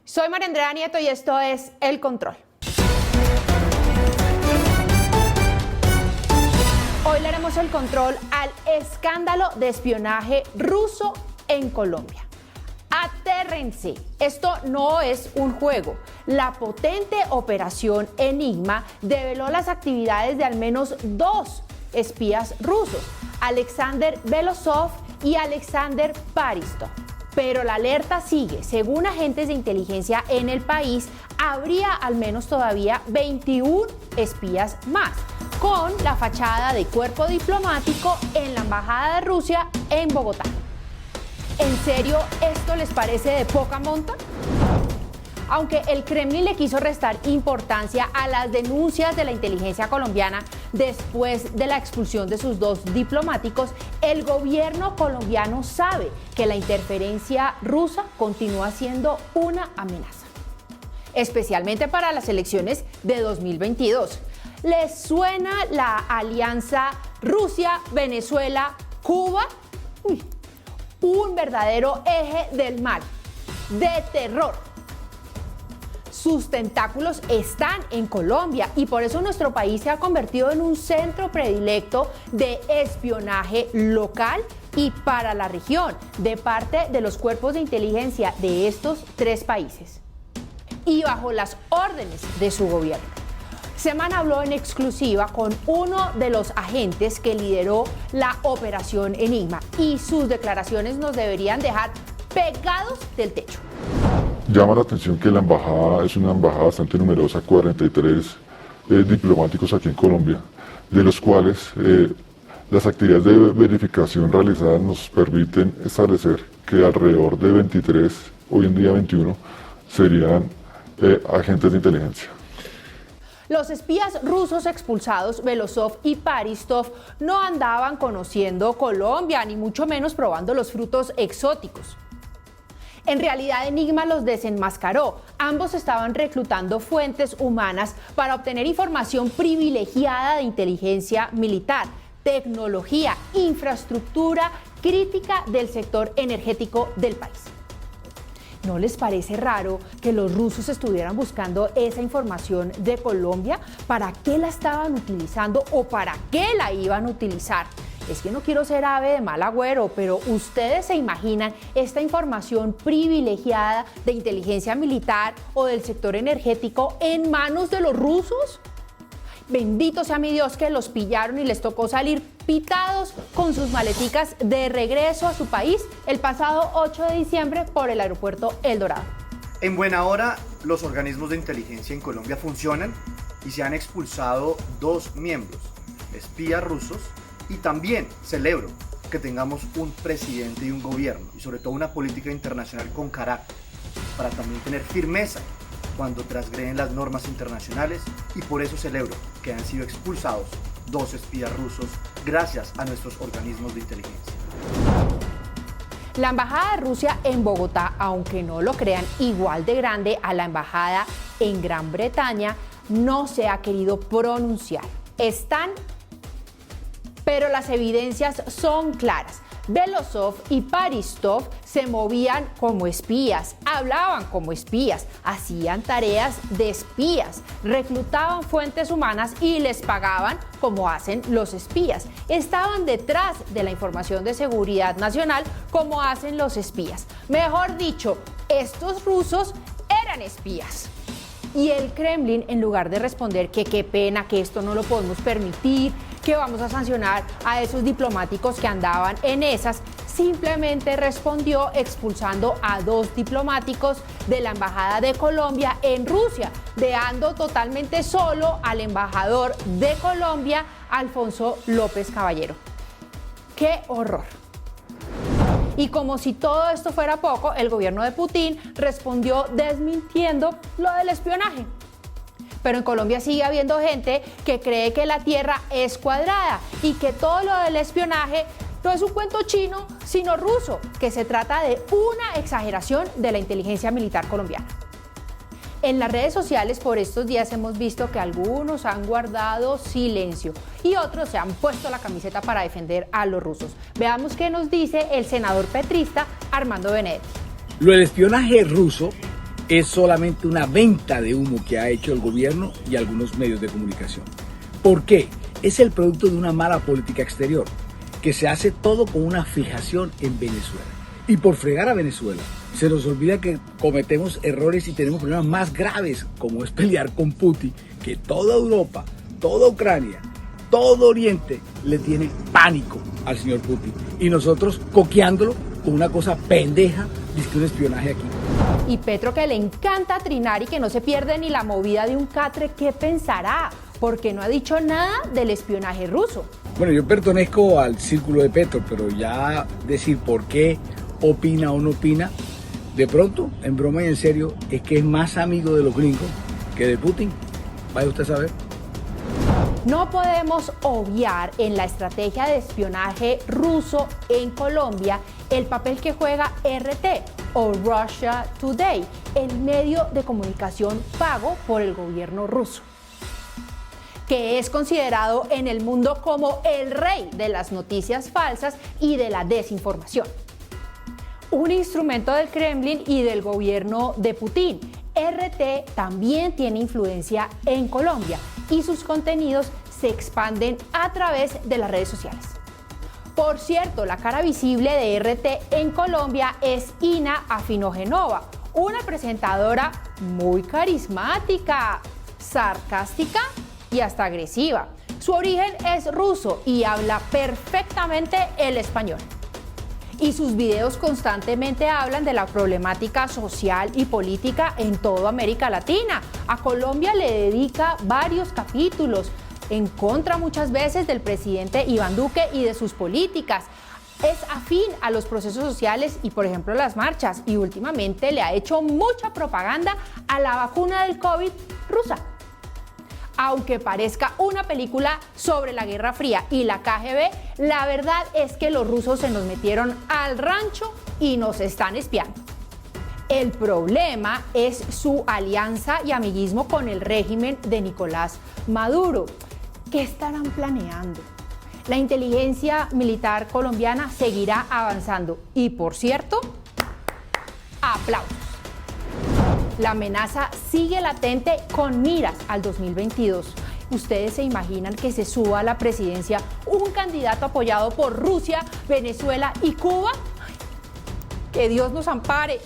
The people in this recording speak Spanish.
Soy María Andrea Nieto y esto es El Control. Hoy le haremos el control al escándalo de espionaje ruso en Colombia. Atérrense, esto no es un juego. La potente operación Enigma develó las actividades de al menos dos espías rusos, Alexander Belosov y Alexander Paristov. Pero la alerta sigue. Según agentes de inteligencia en el país, habría al menos todavía 21 espías más, con la fachada de cuerpo diplomático en la Embajada de Rusia en Bogotá. ¿En serio esto les parece de poca monta? Aunque el Kremlin le quiso restar importancia a las denuncias de la inteligencia colombiana después de la expulsión de sus dos diplomáticos, el gobierno colombiano sabe que la interferencia rusa continúa siendo una amenaza, especialmente para las elecciones de 2022. ¿Les suena la alianza Rusia-Venezuela-Cuba? Un verdadero eje del mal, de terror. Sus tentáculos están en Colombia y por eso nuestro país se ha convertido en un centro predilecto de espionaje local y para la región de parte de los cuerpos de inteligencia de estos tres países y bajo las órdenes de su gobierno. Semana habló en exclusiva con uno de los agentes que lideró la operación Enigma y sus declaraciones nos deberían dejar pegados del techo. Llama la atención que la embajada es una embajada bastante numerosa, 43 diplomáticos aquí en Colombia, de los cuales las actividades de verificación realizadas nos permiten establecer que alrededor de 23, hoy en día 21, serían agentes de inteligencia. Los espías rusos expulsados, Belosov y Paristov, no andaban conociendo Colombia, ni mucho menos probando los frutos exóticos. En realidad, Enigma los desenmascaró. Ambos estaban reclutando fuentes humanas para obtener información privilegiada de inteligencia militar, tecnología, infraestructura crítica del sector energético del país. ¿No les parece raro que los rusos estuvieran buscando esa información de Colombia? ¿Para qué la estaban utilizando o para qué la iban a utilizar? Es que no quiero ser ave de mal agüero, pero ¿ustedes se imaginan esta información privilegiada de inteligencia militar o del sector energético en manos de los rusos? Bendito sea mi Dios que los pillaron y les tocó salir pitados con sus maleticas de regreso a su país el pasado 8 de diciembre por el aeropuerto El Dorado. En buena hora, los organismos de inteligencia en Colombia funcionan y se han expulsado dos miembros, espías rusos, y también celebro que tengamos un presidente y un gobierno y sobre todo una política internacional con carácter para también tener firmeza cuando transgreden las normas internacionales y por eso celebro que han sido expulsados dos espías rusos gracias a nuestros organismos de inteligencia. La embajada de Rusia en Bogotá, aunque no lo crean, igual de grande a la embajada en Gran Bretaña, no se ha querido pronunciar. Pero las evidencias son claras. Belosov y Paristov se movían como espías, hablaban como espías, hacían tareas de espías, reclutaban fuentes humanas y les pagaban como hacen los espías. Estaban detrás de la información de seguridad nacional como hacen los espías. Mejor dicho, estos rusos eran espías. Y el Kremlin, en lugar de responder que qué pena, que esto no lo podemos permitir, que vamos a sancionar a esos diplomáticos que andaban en esas, simplemente respondió expulsando a dos diplomáticos de la Embajada de Colombia en Rusia, dejando totalmente solo al embajador de Colombia, Alfonso López Caballero. ¡Qué horror! Y como si todo esto fuera poco, el gobierno de Putin respondió desmintiendo lo del espionaje. Pero en Colombia sigue habiendo gente que cree que la Tierra es cuadrada y que todo lo del espionaje no es un cuento chino, sino ruso, que se trata de una exageración de la inteligencia militar colombiana. En las redes sociales por estos días hemos visto que algunos han guardado silencio y otros se han puesto la camiseta para defender a los rusos. Veamos qué nos dice el senador petrista Armando Benedetti. Lo del espionaje ruso es solamente una venta de humo que ha hecho el gobierno y algunos medios de comunicación. ¿Por qué? Es el producto de una mala política exterior, que se hace todo con una fijación en Venezuela. Y por fregar a Venezuela, se nos olvida que cometemos errores y tenemos problemas más graves, como es pelear con Putin, que toda Europa, toda Ucrania, todo Oriente le tiene pánico al señor Putin. Y nosotros coqueándolo con una cosa pendeja, dice un espionaje aquí. Y Petro, que le encanta trinar y que no se pierde ni la movida de un catre, ¿qué pensará? Porque no ha dicho nada del espionaje ruso. Bueno, yo pertenezco al círculo de Petro, pero ya decir por qué opina o no opina, de pronto, en broma y en serio, es que es más amigo de los gringos que de Putin. Vaya usted a saber. No podemos obviar en la estrategia de espionaje ruso en Colombia el papel que juega RT o Russia Today, el medio de comunicación pago por el gobierno ruso, que es considerado en el mundo como el rey de las noticias falsas y de la desinformación. Un instrumento del Kremlin y del gobierno de Putin. RT también tiene influencia en Colombia y sus contenidos se expanden a través de las redes sociales. Por cierto, la cara visible de RT en Colombia es Ina Afinogenova, una presentadora muy carismática, sarcástica y hasta agresiva. Su origen es ruso y habla perfectamente el español. Y sus videos constantemente hablan de la problemática social y política en toda América Latina. A Colombia le dedica varios capítulos, en contra muchas veces del presidente Iván Duque y de sus políticas. Es afín a los procesos sociales y, por ejemplo, las marchas. Y últimamente le ha hecho mucha propaganda a la vacuna del COVID rusa. Aunque parezca una película sobre la Guerra Fría y la KGB, la verdad es que los rusos se nos metieron al rancho y nos están espiando. El problema es su alianza y amiguismo con el régimen de Nicolás Maduro. ¿Qué estarán planeando? La inteligencia militar colombiana seguirá avanzando y, por cierto, aplausos. La amenaza sigue latente con miras al 2022. ¿Ustedes se imaginan que se suba a la presidencia un candidato apoyado por Rusia, Venezuela y Cuba? ¡Ay! Que Dios nos ampare.